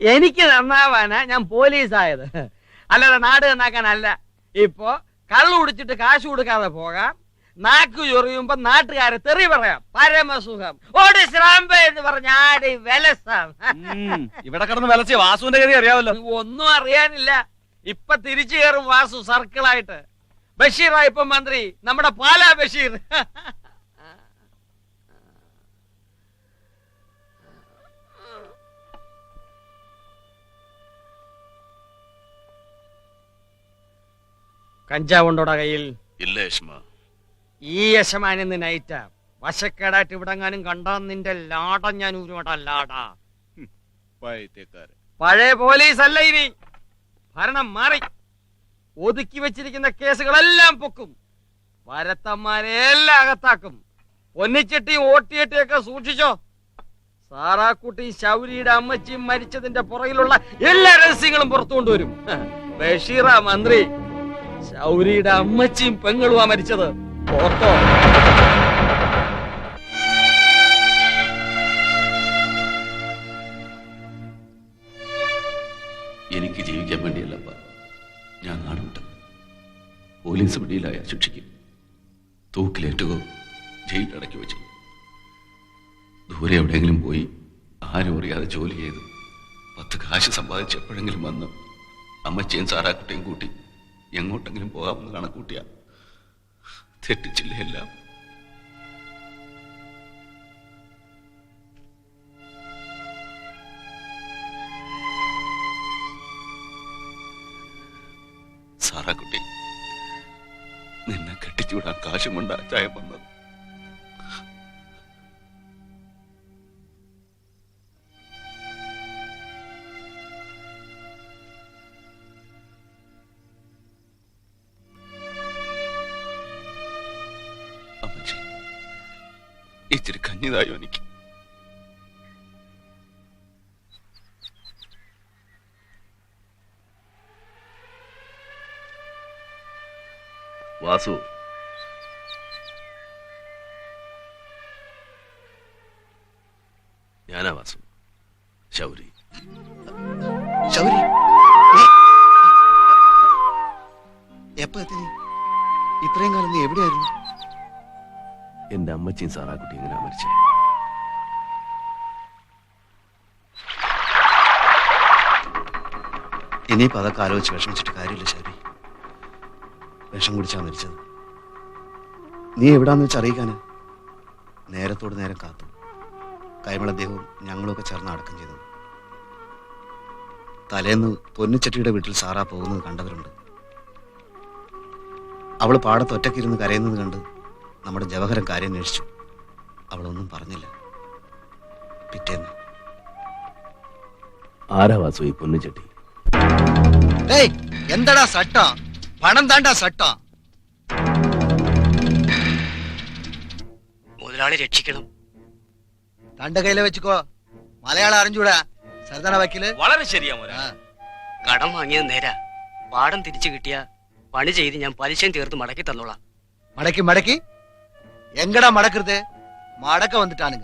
എനിക്ക് നന്നാവാനാ ഞാൻ പോലീസായത്, അല്ലാതെ നാട് നന്നാക്കാനല്ല. ഇപ്പൊ കള്ളു കുടിച്ചിട്ട് കാശ് കൊടുക്കാതെ പോകാം, നാക്കു ചൊറിയുമ്പോ നാട്ടുകാരെ തെറി പറയാം, പരമസുഖം. ഓടി ശ്രാമ്പ എന്ന് പറഞ്ഞ ആടി വിലസാം. ഇവിടെ കിടന്ന് വിലച്ച വാസുവിന്റെ കഥ അറിയാമല്ലോ. ഒന്നും അറിയാനില്ല. ഇപ്പൊ തിരിച്ചു കയറും വാസു സർക്കിളായിട്ട്. ബഷീറാ ഇപ്പൊ മന്ത്രി, നമ്മുടെ പാലാ ബഷീർ. കഞ്ചാവുണ്ടോടാ കയ്യിൽ? ഇല്ല യശമാ. ഈ യശമാനിന്ന് നൈറ്റാ. വശക്കേടായിട്ട് ഇവിടെങ്ങാനും കണ്ടാ നിന്റെ ലാടം ഞാൻ ഊരുവാടാ, ലാടാ. പഴയ പോലീസ് അല്ല ഇനി, ഭരണം മാറി. ഒതുക്കി വെച്ചിരിക്കുന്ന കേസുകളെല്ലാം പൊക്കും, വരത്തന്മാരെ എല്ലാം അകത്താക്കും. പൊന്നിച്ചെട്ടിയും ഓട്ടിയെട്ടിയൊക്കെ സൂക്ഷിച്ചോ. സാറാക്കുട്ടി ശൗരിയുടെ അമ്മച്ചിയും മരിച്ചതിന്റെ പുറകിലുള്ള എല്ലാ രഹസ്യങ്ങളും പുറത്തു കൊണ്ടുവരും. ബഷീറാ മന്ത്രി, ശൗരിയുടെ അമ്മച്ചിയും പെങ്ങളുമാ മരിച്ചത്, ഓർത്തോ? എനിക്ക് ജീവിക്കാൻ വേണ്ടിയല്ലപ്പ ഞാൻ നാടുവിട്ടത്. പോലീസ് പിടിയിലായ ശിക്ഷിക്കും, തൂക്കിലേറ്റുകോ ജയിലിലടക്കി വെച്ചു. ദൂരെ എവിടെയെങ്കിലും പോയി ആരും അറിയാതെ ജോലി ചെയ്ത് 10 കാശ് സമ്പാദിച്ച് എപ്പോഴെങ്കിലും വന്ന് അമ്മച്ചയും സാറാക്കുട്ടിയും കൂട്ടി എങ്ങോട്ടെങ്കിലും പോകാമെന്ന് കണക്കൂട്ടിയ തെറ്റിച്ചില്ല എല്ലാം. സാറാക്കുട്ടി, നിന്നെ കെട്ടിച്ചുവിടാൻ കാശും കൊണ്ട് അച്ചായം വന്നത്. അമ്മച്ചി, ഇച്ചിരി കഞ്ഞിതായോ എനിക്ക്? വാസു, ഞാനാ വാസു, ശൗരി. ശൗരി, എപ്പോ എത്തി? ഇത്രയും കാലം നീ എവിടെയായിരുന്നു? എന്റെ അമ്മച്ചിയും സാറാക്കുട്ടി എങ്ങനെയാ മരിച്ചേ? ഇനിയിപ്പോ അതൊക്കെ ആലോചിച്ച് വിഷമിച്ചിട്ട് കാര്യമില്ല ശൗരി. വിഷം കുടിച്ചാ മരിച്ചത്. നീ എവിടാന്ന് വെച്ച് അറിയിക്കാന് നേരത്തോട് നേരം കാത്തു. കൈമളദ്ദേഹവും ഞങ്ങളുമൊക്കെ ചേർന്ന് അടക്കം ചെയ്തത്. തലേന്ന് പൊന്നിച്ചട്ടിയുടെ വീട്ടിൽ സാറാ പോകുന്നത് കണ്ടവരുണ്ട്. അവള് പാടത്ത് ഒറ്റക്കിരുന്ന് കരയുന്നത് കണ്ട് നമ്മുടെ ജവഹരൻ കാര്യം അന്വേഷിച്ചു. അവളൊന്നും പറഞ്ഞില്ല. പിറ്റേന്ന് ആരാ വാസു ഈ പൊന്നിച്ചട്ടി? എന്താടാ സട്ട? പണം താണ്ടാ സട്ട. മുതലാളി രക്ഷിക്കണം. തന്റെ കയ്യില് വെച്ചുക്കോ. മലയാളം അറിഞ്ഞൂടാ സർദാന വക്കീല്? വളരെ ശരിയാ. കടം വാങ്ങിയത് നേരാ. പാടം തിരിച്ചു കിട്ടിയ പണി ചെയ്ത് ഞാൻ പലിശയും തീർത്ത് മടക്കി തന്നോളാം. മടക്കി മടക്കി എങ്കടാ മടക്കരുത്? മടക്ക വന്നിട്ടാണ്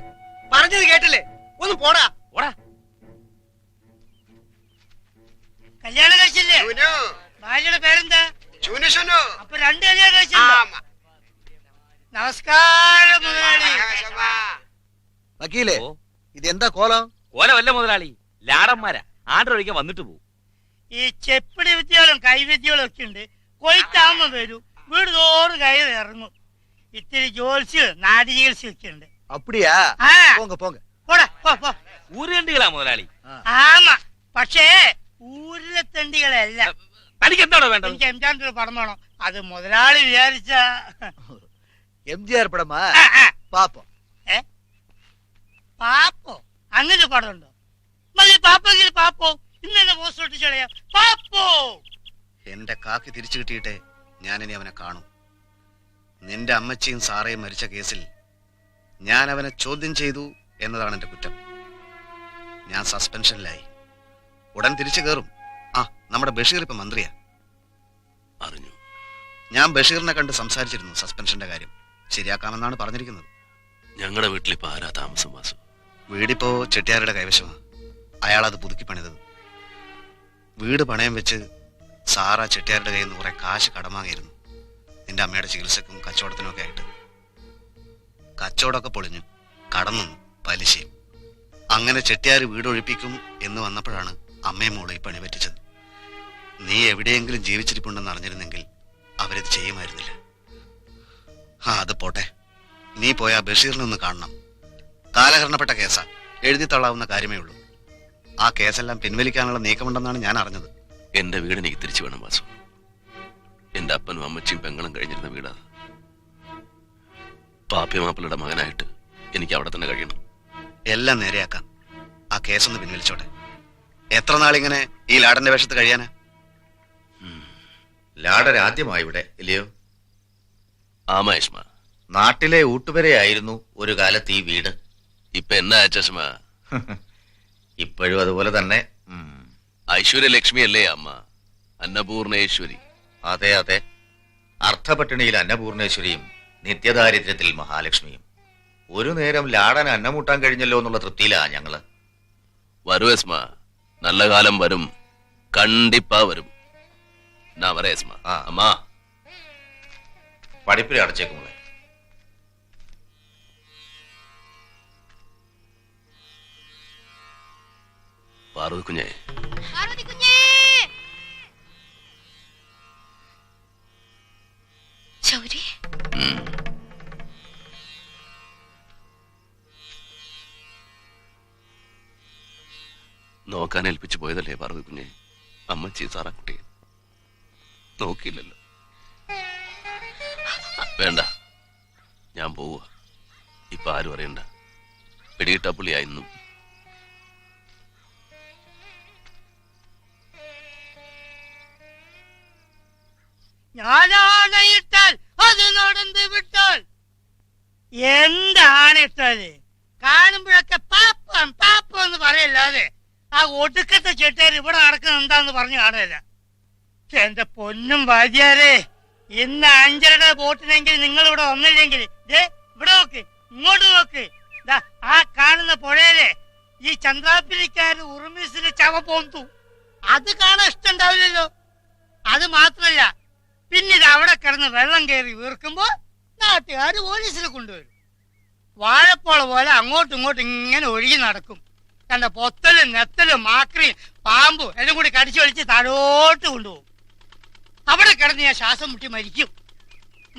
പറഞ്ഞത് കേട്ടില്ലേ? ഒന്ന് പോടാ. കല്യാണം കഴിച്ചില്ലേ? ഭാര്യയുടെ പേരെന്താ? അപ്പൊ 2 കല്യാണം കഴിച്ചില്ല. നമസ്കാരം മുതലാളി. വക്കീലേ, ഇതെന്താ കോലം? കോലമല്ല മുതലാളി, ലാടന്മാരാ. ആണ്ടൊഴിക്കാൻ വന്നിട്ട് പോകും. ഈ ചെപ്പിടി വിദ്യകളും കൈവിദ്യകളും ഒക്കെ ഉണ്ട്. കൊയ്ത്താകുമ്പോ വരും, വീട് തോറും കയറി ഇറങ്ങും. ഇത്തിരി ജോത്സ്യം നാടി ചികിത്സയൊക്കെ ഉണ്ട്. അപ്പടിയാ? പോങ്ക പോങ്ക. പോടാ പോ പോ. ഊരുകണ്ടികളാ മുതലാളി. ആമാ, പക്ഷേ ഊരിലെ തെണ്ടികളല്ല. തനിക്ക് എന്താണോ വേണ്ടത്? എനിക്ക് എംജാന്റെ ഒരു പടം വേണം. അത് മുതലാളി വിചാരിച്ച എംജിആർ പടമാ? പാപ്പോ പാപ്പോ അങ്ങനെ പടം ഉണ്ടോ? മതി പാപ്പെങ്കിൽ പാപ്പോ. ഇന്ന് തന്നെ പോസ്റ്റ് ഒട്ടിച്ച് കളയാം. പാപ്പോ. എന്റെ കാക്കി തിരിച്ചു കിട്ടിയിട്ടെ ഞാനിനി അവനെ കാണും. നിന്റെ അമ്മച്ചിയും സാറയും മരിച്ച കേസിൽ ഞാൻ അവനെ ചോദ്യം ചെയ്തു എന്നതാണ് എന്റെ കുറ്റം. ഞാൻ സസ്പെൻഷനിലായി. ഉടൻ തിരിച്ചു കയറും. നമ്മുടെ ബഷീർ ഇപ്പൊ മന്ത്രിയാ. അറിഞ്ഞു. ഞാൻ ബഷീറിനെ കണ്ട് സംസാരിച്ചിരുന്നു. സസ്പെൻഷന്റെ കാര്യം ശരിയാക്കാമെന്നാണ് പറഞ്ഞിരിക്കുന്നത്. ഞങ്ങളുടെ വീട്ടിലിപ്പോ ആരാ താമസം വാസു? വീടിപ്പോ ചെട്ടിയാരുടെ കൈവശമാണ്. അയാളത് പുതുക്കി പണിതത്. വീട് പണയം വെച്ച് സാറ ചെട്ടിയാരുടെ കയ്യിൽ നിന്ന് കുറെ കാശ് കടം വാങ്ങിയിരുന്നു നിന്റെ അമ്മയുടെ ചികിത്സക്കും കച്ചവടത്തിനും ഒക്കെ ആയിട്ട്. കച്ചവടമൊക്കെ പൊളിഞ്ഞു, കടം നിന്നു, പലിശയും. അങ്ങനെ ചെട്ടിയാർ വീട് ഒഴിപ്പിക്കും എന്ന് വന്നപ്പോഴാണ് അമ്മയും മോളെ ഈ പണി പറ്റിച്ചത്. നീ എവിടെയെങ്കിലും ജീവിച്ചിരിപ്പുണ്ടെന്ന് അറിഞ്ഞിരുന്നെങ്കിൽ അവരിത് ചെയ്യുമായിരുന്നില്ല. അത് പോട്ടെ, നീ പോയാ ബഷീറിനൊന്ന് കാണണം. കാലഹരണപ്പെട്ട കേസാ, എഴുതി തള്ളാവുന്ന കാര്യമേ ഉള്ളൂ. ആ കേസെല്ലാം പിൻവലിക്കാനുള്ള നീക്കമുണ്ടെന്നാണ് ഞാൻ അറിഞ്ഞത്. എന്റെ വീട് എനിക്ക് തിരിച്ചു വേണം വാസു. എന്റെ അപ്പനും അമ്മച്ചിയും പെങ്ങളും കഴിഞ്ഞിരുന്ന വീടാ. പാപ്പിമാപ്പിളുടെ മകനായിട്ട് എനിക്ക് അവിടെ തന്നെ കഴിയണം. എല്ലാം നേരെയാക്കാം. ആ കേസൊന്ന് പിൻവലിച്ചോട്ടെ. എത്ര നാളിങ്ങനെ ഈ ലാടന്റെ വേഷത്ത് കഴിയാനാ? ലാടൻ ആദ്യമായി ഇവിടെ ഇല്ലയോ? ആ മഹേഷ്മ, നാട്ടിലെ ഊട്ടുവരെയായിരുന്നു ഒരു കാലത്ത് ഈ വീട്. ഇപ്പൊ എന്നാ ചഷ്മ? ഇപ്പോഴും അതുപോലെ തന്നെ. ഐശ്വര്യലക്ഷ്മി അല്ലേ അമ്മ? അന്നപൂർണേശ്വരി. അതെ അതെ, അർത്ഥപട്ടിണിയിൽ അന്നപൂർണേശ്വരിയും നിത്യദാരിദ്ര്യത്തിൽ മഹാലക്ഷ്മിയും. ഒരു നേരം ലാടൻ അന്നമൂട്ടാൻ കഴിഞ്ഞല്ലോ എന്നുള്ള തൃപ്തിയിലാ ഞങ്ങള്. വരുവേസ്മ, നല്ല കാലം വരും, കണ്ടിപ്പാ വരും. എന്നാ വരേസ്മ. അമ്മാ പഠിപ്പിൽ അടച്ചേക്കുമോ? പാർവതി കുഞ്ഞേ, ശൗരി, നോക്കാൻ ഏൽപ്പിച്ചു പോയതല്ലേ പാർവതി കുഞ്ഞെ? അമ്മച്ചി സാറാക്കുട്ടിയെ നോക്കിയില്ലല്ലോ. വേണ്ട, ഞാൻ പോവുക. ഇപ്പൊ ആരും അറിയണ്ട. പിടികിട്ടാ പുള്ളിയായിരുന്നു. ഞാനാണയിട്ടാൽ അത് നടന്ന് വിട്ടാൽ. എന്താണ് ഇട്ടത്? കാണുമ്പോഴൊക്കെ പാപ്പം പാപ്പം എന്ന് പറയല്ലാതെ ആ ഒടുക്കത്തെ ചെട്ടിയാർ ഇവിടെ നടക്കുന്ന എന്താന്ന് പറഞ്ഞു കാണുകയല്ല. എന്റെ പൊന്നും വാദ്യാരെ, ഇന്ന് 5:30 ബോട്ടിനെങ്കിൽ നിങ്ങൾ ഇവിടെ വന്നില്ലെങ്കിൽ ഇവിടെ നോക്ക്, ഇങ്ങോട്ട് നോക്ക്. ആ കാണുന്ന പുഴയിലെ ഈ ചന്ദ്രാപ്പിലിക്കാര് ഉറുമിസിന് ചവ പോന്തു. അത് കാണാൻ ഇഷ്ടമുണ്ടാവില്ലല്ലോ. അത് മാത്രല്ല, പിന്നീട് അവിടെ കിടന്ന് വെള്ളം കയറി വീർക്കുമ്പോ നാട്ടുകാർ പോലീസിനെ കൊണ്ടുവരും. വാഴപ്പോള പോലെ അങ്ങോട്ടും ഇങ്ങോട്ടും ഇങ്ങനെ ഒഴുകി നടക്കും. കണ്ട പൊത്തലും നെത്തലും മാക്രിയും പാമ്പും എല്ലാം കൂടി കടിച്ചു വലിച്ച് താഴോട്ട് കൊണ്ടുപോകും. അവിടെ കിടന്ന് ഞാൻ ശ്വാസം മുട്ടി മരിക്കും.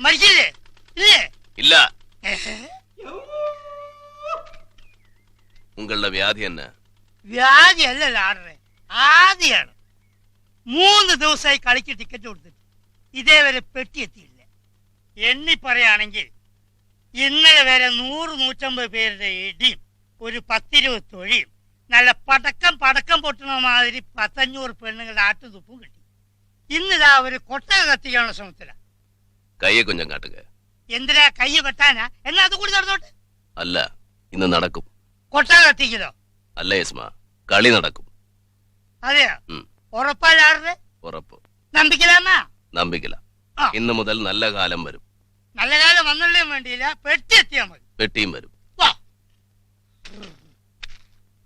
മരിച്ചില്ലേ? ഇല്ലേ? ഇല്ല. ഉങ്ങളുടെ വ്യാധി എന്നാ? വ്യാധി അല്ലല്ലോ ആടറെ, ആദ്യാണ്. 3 ദിവസമായി കളിക്ക് ടിക്കറ്റ് കൊടുത്തിട്ട് ഇതേവരെ പെട്ടി എത്തിയില്ല. എണ്ണി പറയുകയാണെങ്കിൽ ഇന്നലെ വരെ 100-150 പേരുടെ ഇടിയും ഒരു 10-20 തൊഴിയും നല്ല പടക്കം പൊട്ടുന്ന മാതിരി 10-500 പെണ്ണുങ്ങളുടെ ആട്ടുതുപ്പും കിട്ടി. ഇന്നിതാ ഒരു കൊട്ടക കത്തിക്കാനുള്ള ശ്രമത്തില. കയ്യെ കുഞ്ഞം കാട്ടുക. എന്തിനാ കയ്യ് വെട്ടാനാ? എന്നാ അത് കൂടി നടന്നോട്ടെ. അല്ല, ഇന്ന് നടക്കും. കൊട്ടക കത്തിക്കലോ? അല്ല യസ്മ, കളി നടക്കും. അതെയോ? ഉറപ്പല്ലാതെ? ഉറപ്പ്. നമ്പിക്കലാമാ? നമ്പിക്കല. ഇന്ന് മുതൽ നല്ല കാലം വരും. നല്ല കാലം വന്നുള്ളേയും വേണ്ടിയില്ല, പെട്ടി എത്തിയാ മതി. പെട്ടിയും വരും.